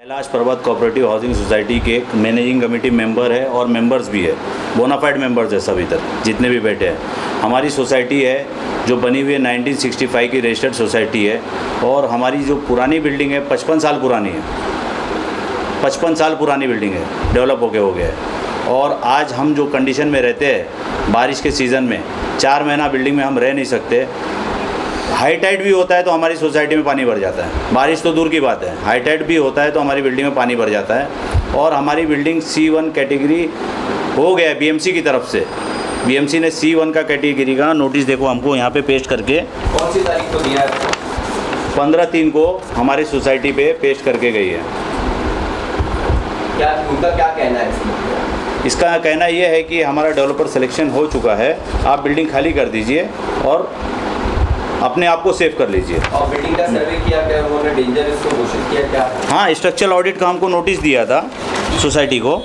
कैलाश पर्वत cooperative housing society के एक मैनेजिंग कमेटी मेंबर है और मेंबर्स भी है, बोनाफाइड मेंबर्स है सब इधर जितने भी बैठे हैं। हमारी सोसाइटी है जो बनी हुई है 1965 की रजिस्टर्ड सोसाइटी है और हमारी जो पुरानी बिल्डिंग है 55 साल पुरानी है, 55 साल पुरानी बिल्डिंग है, डेवलप हो गया है। और आज हम जो कंडीशन में रहते हैं बारिश के सीज़न में 4 महीना बिल्डिंग में हम रह नहीं सकते। हाई टाइड भी होता है तो हमारी सोसाइटी में पानी भर जाता है, बारिश तो दूर की बात है, हाई टाइड भी होता है तो हमारी बिल्डिंग में पानी भर जाता है। और हमारी बिल्डिंग C1 कैटेगरी हो गया है BMC की तरफ से। BMC ने C1 का कैटेगरी का नोटिस देखो हमको यहाँ पे पेश करके कौन सी तारीख को दिया है? 15/3 को हमारी सोसाइटी पे पेश करके गई है। क्या उनका क्या कहना है इसमें? इसका कहना ये है कि हमारा डेवलपर सिलेक्शन हो चुका है, आप बिल्डिंग खाली कर दीजिए और अपने आप को सेव कर लीजिए। और बिल्डिंग का सर्वे किया क्या उन्होंने, डेंजर इसको घोषित किया क्या? हाँ, स्ट्रक्चरल ऑडिट का हमको नोटिस दिया था सोसाइटी को,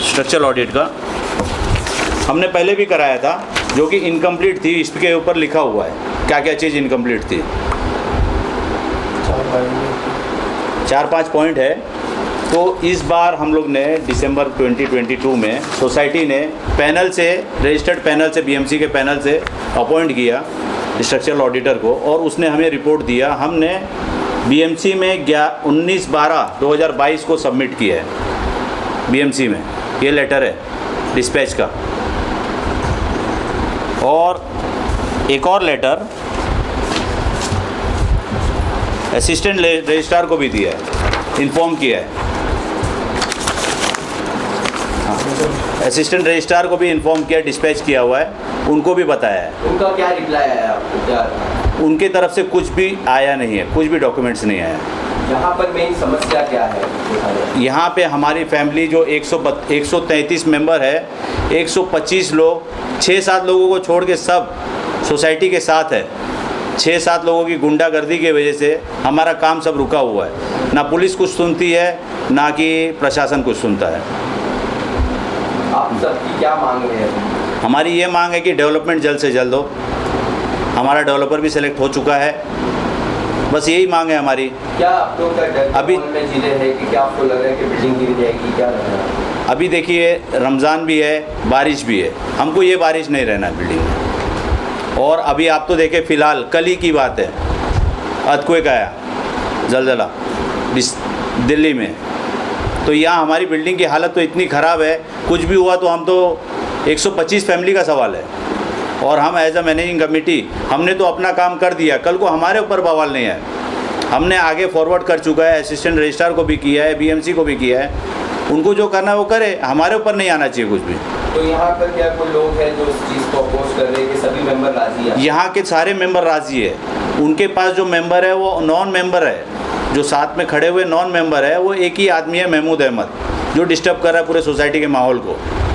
स्ट्रक्चरल ऑडिट का हमने पहले भी कराया था जो कि इनकम्प्लीट थी। इसके ऊपर लिखा हुआ है क्या क्या चीज़ इनकम्प्लीट थी, 4-5 पॉइंट है। तो इस बार हम लोग ने दिसंबर 2022 में सोसाइटी ने पैनल से, रजिस्टर्ड पैनल से, BMC के पैनल से अपॉइंट किया स्ट्रक्चरल ऑडिटर को और उसने हमें रिपोर्ट दिया। हमने BMC में 19/12/2022 को सबमिट किया है BMC में, ये लेटर है डिस्पैच का। और एक और लेटर असिस्टेंट रजिस्ट्रार को भी दिया है, इन्फॉर्म किया है। असिस्टेंट रजिस्ट्रार को भी इन्फॉर्म किया, डिस्पैच किया हुआ है, उनको भी बताया है। उनका क्या रिप्लाई आया आपको? क्या उनके तरफ से कुछ भी आया नहीं है, कुछ भी डॉक्यूमेंट्स नहीं आया। यहाँ पर मेन समस्या क्या है? यहाँ पे हमारी फैमिली जो 133 मेंबर है, 125 लोग, 6-7 लोगों को छोड़ के सब सोसाइटी के साथ है। 6-7 लोगों की गुंडागर्दी की वजह से हमारा काम सब रुका हुआ है। ना पुलिस कुछ सुनती है, ना कि प्रशासन कुछ सुनता है। आप सबकी क्या मांग रहे हैं? हमारी ये मांग है कि डेवलपमेंट जल्द से जल्द हो। हमारा डेवलपर भी सिलेक्ट हो चुका है, बस यही मांग है हमारी। क्या आप लोग का डर अभी में जिले है कि क्या आपको लग रहा है कि बिल्डिंग गिर जाएगी, क्या लग रहा है? अभी देखिए रमज़ान भी है, बारिश भी है, हमको ये बारिश नहीं रहना है बिल्डिंग में। और अभी आप तो देखें फ़िलहाल कल ही की बात है, अर्थक्वेक आया, ज़लज़ला दिल्ली में। तो यहाँ हमारी बिल्डिंग की हालत तो इतनी ख़राब है, कुछ भी हुआ तो हम तो 125 फैमिली का सवाल है। और हम एज अ मैनेजिंग कमेटी हमने तो अपना काम कर दिया, कल को हमारे ऊपर बवाल नहीं है। हमने आगे फॉरवर्ड कर चुका है, असिस्टेंट रजिस्ट्रार को भी किया है, BMC को भी किया है। उनको जो करना है वो करे, हमारे ऊपर नहीं आना चाहिए कुछ भी। तो यहाँ पर क्या कोई लोग हैं जो इस चीज़ को अपोज कर रहे हैं कि सभी मेंबर राजी हैं? यहाँ के सारे मेंबर राजी है। उनके पास जो मेंबर है वो नॉन मेंबर है, जो साथ में खड़े हुए नॉन मेंबर है वो एक ही आदमी है, महमूद अहमद, जो डिस्टर्ब कर रहा है पूरे सोसाइटी के माहौल को।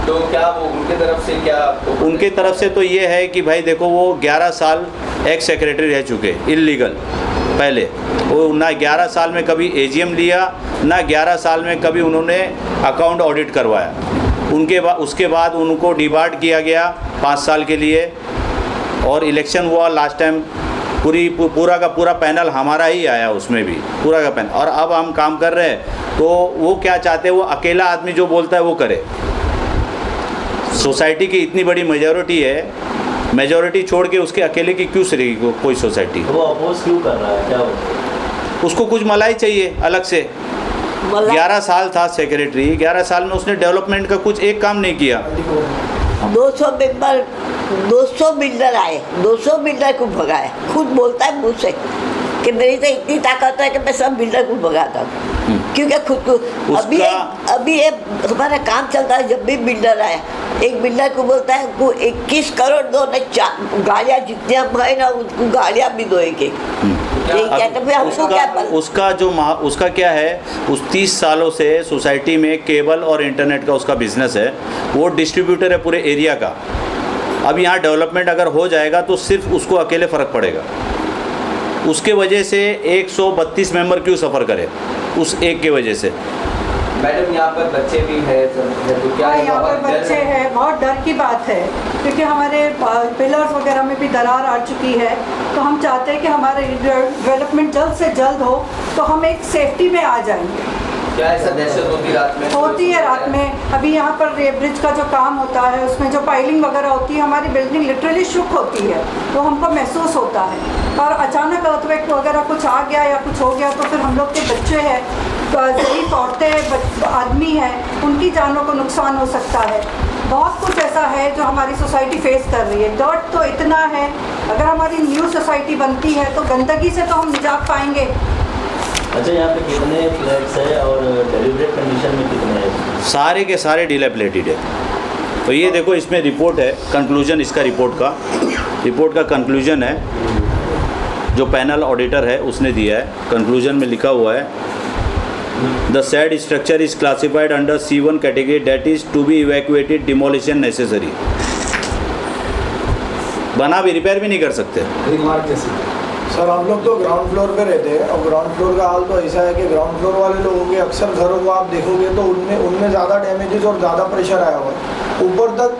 तो क्या वो उनके तरफ से क्या? उनके तरफ से तो ये है कि भाई देखो, वो 11 साल एक्स सेक्रेटरी रह चुके इलीगल। पहले वो ना 11 साल में कभी AGM लिया, ना 11 साल में कभी उन्होंने अकाउंट ऑडिट करवाया। उसके बाद उनको डिबार्ड किया गया 5 साल के लिए। और इलेक्शन हुआ लास्ट टाइम, पूरा का पूरा पैनल हमारा ही आया, उसमें भी पूरा का पैनल। और अब हम काम कर रहे हैं तो वो क्या चाहते हैं, वो अकेला आदमी जो बोलता है वो करे। सोसाइटी की इतनी बड़ी मेजॉरिटी है, मेजॉरिटी छोड़ के उसके अकेले की क्यों सरेगी कोई सोसाइटी? वो अपोज क्यों कर रहा है? क्या उसको कुछ मलाई चाहिए अलग से। 11 साल था सेक्रेटरी, 11 साल में उसने डेवलपमेंट का कुछ एक काम नहीं किया। 200 बिल्डर आए, 200 बिल्डर को भगाए। खुद बोलता है मुझसे कि मेरी तो इतनी ताकत है कि मैं सब बिल्डर को भगाता हूँ, क्योंकि खुद को अभी ये हमारा काम चलता है। जब भी बिल्डर आए, एक बिल्डर को बोलता है को 21 करोड़ दो, न गाड़ियाँ जितने भाई ना उसको गाड़ियाँ भी दो एक। उसका क्या है, उस 30 सालों से सोसाइटी में केबल और इंटरनेट का उसका बिजनेस है, वो डिस्ट्रीब्यूटर है पूरे एरिया का। अब यहाँ डेवलपमेंट अगर हो जाएगा तो सिर्फ उसको अकेले फ़र्क पड़ेगा। उसके वजह से 132 मेंबर क्यों सफ़र करे, उस एक के वजह से। मैडम यहाँ पर बच्चे भी हैं तो क्या हाँ, यहाँ पर बहुत डर बच्चे है? हैं, बहुत डर की बात है क्योंकि हमारे पिलर्स वगैरह में भी दरार आ चुकी है। तो हम चाहते हैं कि हमारे डेवलपमेंट जल्द से जल्द हो तो हम एक सेफ्टी में आ जाएंगे। क्या ऐसा दहशत होती है रात में? होती है रात में। अभी यहाँ पर ब्रिज का जो काम होता है उसमें जो पाइलिंग वगैरह होती है, हमारी बिल्डिंग लिटरली शुक होती है, तो हमको महसूस होता है। और अचानक अर्थक्वेक वगैरह कुछ आ गया या कुछ हो गया तो फिर हम लोग के बच्चे हैं, ज़ईफ़ औरतें, आदमी हैं, उनकी जानों को नुकसान हो सकता है। बहुत कुछ ऐसा है जो हमारी सोसाइटी फेस कर रही है। डर्ट तो इतना है, अगर हमारी न्यू सोसाइटी बनती है तो गंदगी से तो हम निजात पाएंगे। अच्छा, यहाँ पे कितने फ्लैट्स है और डेलिबरेट कंडीशन में कितने हैं? सारे के सारे डिलैपिलेटेड है। तो ये देखो, इसमें रिपोर्ट है, कंक्लूजन इसका रिपोर्ट का कंक्लूजन है जो पैनल ऑडिटर है उसने दिया है। कंक्लूजन में लिखा हुआ है, the said structure is classified under C1 category that is to be evacuated, demolition necessary. बना भी, रिपेयर भी नहीं कर सकते। सर हम लोग तो ग्राउंड फ्लोर पे रहते हैं और ग्राउंड फ्लोर का हाल तो ऐसा है कि ग्राउंड फ्लोर वाले लोगों के अक्सर घरों को आप देखोगे तो उनमें ज़्यादा डैमेजेस और ज़्यादा प्रेशर आया हुआ है। ऊपर तक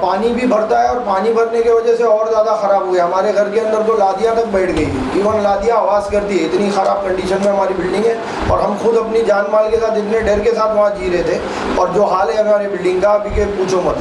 पानी भी भरता है और पानी भरने की वजह से और ज़्यादा ख़राब हो गया। हमारे घर के अंदर तो लादियाँ तक बैठ गई थी, इवन लादियाँ आवाज़ करती है, इतनी ख़राब कंडीशन में हमारी बिल्डिंग है। और हम खुद अपनी जान माल के साथ इतने डर के साथ वहाँ जी रहे थे। और जो हाल है हमारी बिल्डिंग का अभी के पूछो मत।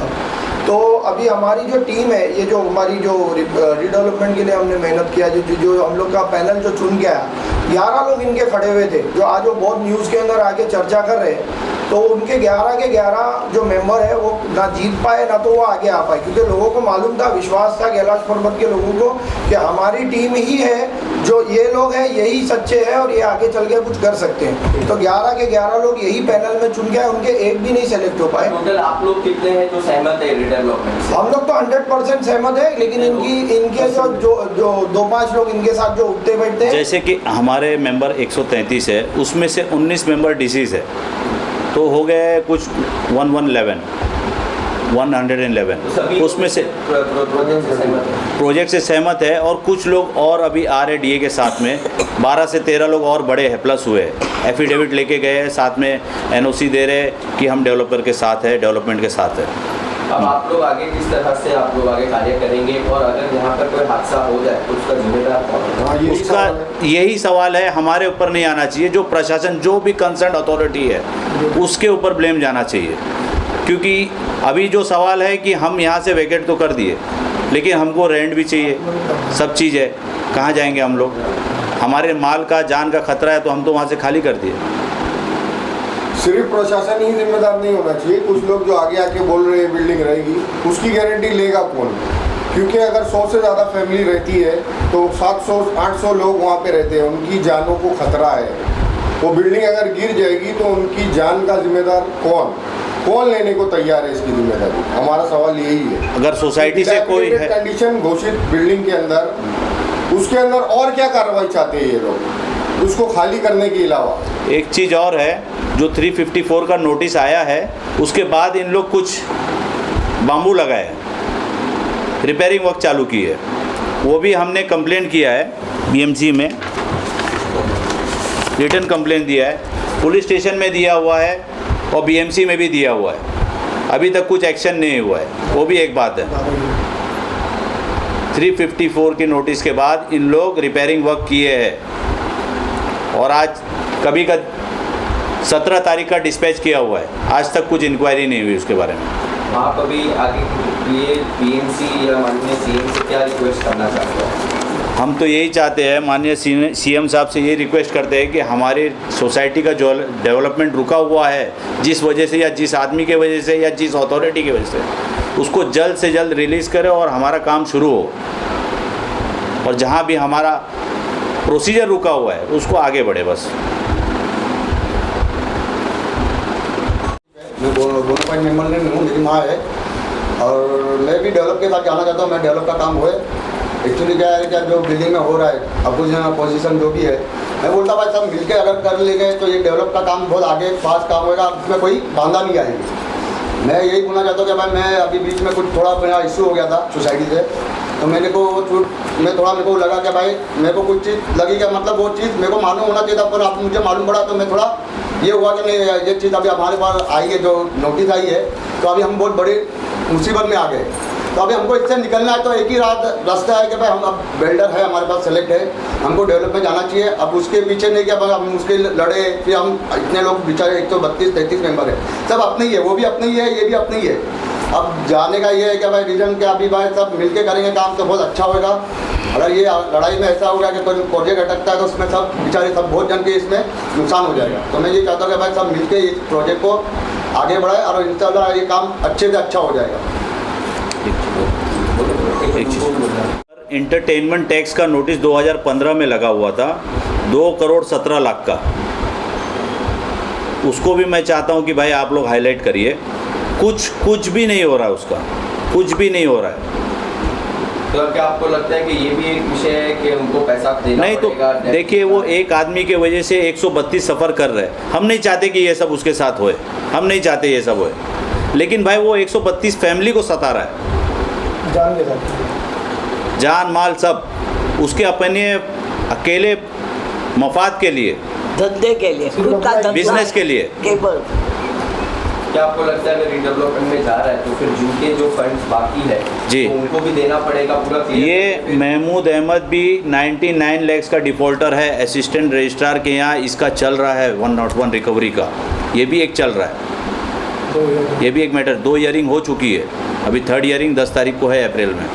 तो अभी हमारी जो टीम है, ये जो हमारी जो रिडेवलपमेंट के लिए हमने मेहनत किया, जो हम लोग का पैनल जो चुन के आया, 11 लोग इनके खड़े हुए थे जो आज वो बहुत न्यूज़ के अंदर आके चर्चा कर रहे हैं। तो उनके 11 के 11 जो मेंबर है वो ना जीत पाए ना तो वो आगे आ पाए, क्योंकि लोगों को मालूम था, विश्वास था कैलाश पर्वत के लोगों को कि हमारी टीम ही है, जो ये लोग हैं यही सच्चे हैं और ये आगे चल के कुछ कर सकते हैं। तो 11 के 11 लोग यही पैनल में चुन के आए, उनके एक भी नहीं सेलेक्ट हो पाए। टोटल आप लोग कितने हैं जो सहमत है रिडेवलपमेंट से? हम लोग तो 100% सहमत है, लेकिन इनके जो 2-5 लोग इनके साथ जो उठते बैठते हैं, जैसे कि हमारे मेंबर 133 है, उसमें से 19 मेंबर डिसीज है, तो हो गए कुछ 111 उसमें से प्रोजेक्ट से सहमत है। और कुछ लोग और अभी आ रहे DA के साथ में, 12 से 13 लोग और बड़े हैं, प्लस हुए एफिडेविट लेके गए हैं, साथ में NOC दे रहे कि हम डेवलपर के साथ है, डेवलपमेंट के साथ है। अब आप लोग आगे किस तरह से आप लोग आगे कार्य करेंगे और अगर यहाँ पर कोई हादसा हो जाए तो उसका जिम्मेदार कौन है? उसका यही सवाल है, हमारे ऊपर नहीं आना चाहिए। जो प्रशासन, जो भी कंसर्न अथॉरिटी है उसके ऊपर ब्लेम जाना चाहिए। क्योंकि अभी जो सवाल है कि हम यहाँ से वैकेट तो कर दिए, लेकिन हमको रेंट भी चाहिए, सब चीज़ है, कहाँ जाएंगे हम लोग? हमारे माल का, जान का खतरा है, तो हम तो वहाँ से खाली कर दिए। सिर्फ प्रशासन ही जिम्मेदार नहीं होना चाहिए। कुछ लोग जो आगे आके बोल रहे हैं बिल्डिंग रहेगी, उसकी गारंटी लेगा कौन? क्योंकि अगर 100 से ज़्यादा फैमिली रहती है तो 700-800 लोग वहाँ पे रहते हैं, उनकी जानों को खतरा है। वो बिल्डिंग अगर गिर जाएगी तो उनकी जान का जिम्मेदार कौन लेने को तैयार है इसकी जिम्मेदारी? हमारा सवाल यही है। अगर सोसाइटी से कोई है कंडीशन घोषित बिल्डिंग के अंदर, उसके अंदर और क्या कार्रवाई चाहते हैं ये लोग, उसको खाली करने के अलावा? एक चीज़ और है, जो 354 का नोटिस आया है, उसके बाद इन लोग कुछ बाम्बू लगाए, रिपेयरिंग वर्क चालू की है, वो भी हमने कंप्लेंट किया है BMC में, रिटर्न कंप्लेंट दिया है, पुलिस स्टेशन में दिया हुआ है और BMC में भी दिया हुआ है। अभी तक कुछ एक्शन नहीं हुआ है, वो भी एक बात है। 354 के नोटिस के बाद इन लोग रिपेयरिंग वर्क किए हैं और आज कभी का 17 तारीख का डिस्पैच किया हुआ है, आज तक कुछ इंक्वायरी नहीं हुई उसके बारे में। आप अभी आगे ये BMC या माननीय CM से क्या रिक्वेस्ट करना चाहते हैं? हम तो यही चाहते हैं, माननीय CM साहब से ये रिक्वेस्ट करते हैं कि हमारी सोसाइटी का जो डेवलपमेंट रुका हुआ है, जिस वजह से या जिस आदमी के वजह से या जिस अथॉरिटी की वजह से, उसको जल्द से जल्द रिलीज़ करें और हमारा काम शुरू हो। और जहाँ भी हमारा प्रोसीजर रुका हुआ है उसको आगे बढ़े बस। मैं बोनाफाइड मेंबर नहीं हूँ, मेरी माँ है और मैं भी डेवलप के साथ जाना चाहता हूँ। मैं डेवलप का काम हुए, एक्चुअली क्या है, क्या जो बिल्डिंग में हो रहा है, अपोजिशन जो भी है, मैं बोलता भाई सब मिलकर अगर कर ले गए तो ये डेवलप का काम बहुत आगे फास्ट काम होगा, उसमें कोई बांधा नहीं आएगी। मैं यही बोलना चाहता हूँ कि भाई मैं अभी बीच में कुछ थोड़ा मेरा इशू हो गया था सोसाइटी से, तो मेरे को मेरे को लगा कि भाई मेरे को कुछ चीज़ लगी, क्या मतलब वो चीज़ मेरे को मालूम होना चाहिए था, पर आप मुझे मालूम पड़ा तो मैं थोड़ा ये हुआ कि नहीं, ये चीज़ अभी हमारे पास आई है, जो नोटिस आई है, तो अभी हम बहुत बड़ी मुसीबत में आ गए। तो अभी हमको इससे निकलना है, तो एक ही रास्ता है कि भाई हम अब बिल्डर है, हमारे पास सेलेक्ट है, हमको डेवलप में जाना चाहिए। अब उसके पीछे नहीं कि हम उसके लड़े, फिर हम इतने लोग बेचारे 132-33 मेंबर है, सब अपने ही है, वो भी अपने ही है, ये भी अपने ही है। अब जाने का ये है कि भाई रीजन के अभी भाई सब मिलके करेंगे काम तो बहुत अच्छा होगा। अगर ये लड़ाई में ऐसा होगा कि कोई प्रोजेक्ट अटकता है तो उसमें सब बेचारे सब बहुत जन के इसमें नुकसान हो जाएगा। तो मैं ये चाहता हूँ कि भाई सब मिलके इस प्रोजेक्ट को आगे बढ़ाए और इंशाल्लाह ये काम अच्छे से अच्छा हो जाएगा। इंटरटेनमेंट टैक्स का नोटिस 2015 में लगा हुआ था, 2,17,00,000 का। उसको भी मैं चाहता हूँ कि भाई आप लोग हाईलाइट करिए। कुछ भी नहीं हो रहा है उसका, कुछ भी नहीं हो रहा है। तो क्या आपको लगता है कि ये भी एक विषय है कि उनको पैसा देना नहीं तो पड़ेगा? देखिए, वो एक आदमी के वजह से 132 सफ़र कर रहे हैं। हम नहीं चाहते कि ये सब उसके साथ होए, हम नहीं चाहते ये सब होए, लेकिन भाई वो 132 फैमिली को सता रहा है, जान के साथ जान माल सब उसके अपने अकेले मफाद के लिए, धंधे के लिए, खुद का धंधा, बिजनेस के लिए। केवल क्या आपको लगता है अगर रिडेवलपमेंट में जा रहा है तो फिर जिनके जो फंड्स बाकी है जी, तो उनको भी देना पड़ेगा पूरा क्लियर? ये महमूद अहमद भी 99 लाख का डिफ़ॉल्टर है, असिस्टेंट रजिस्ट्रार के यहाँ इसका चल रहा है 101 रिकवरी का, ये भी एक चल रहा है, ये भी एक मैटर। 2 ईयरिंग हो चुकी है, अभी 3rd ईयरिंग 10 तारीख को है अप्रैल में।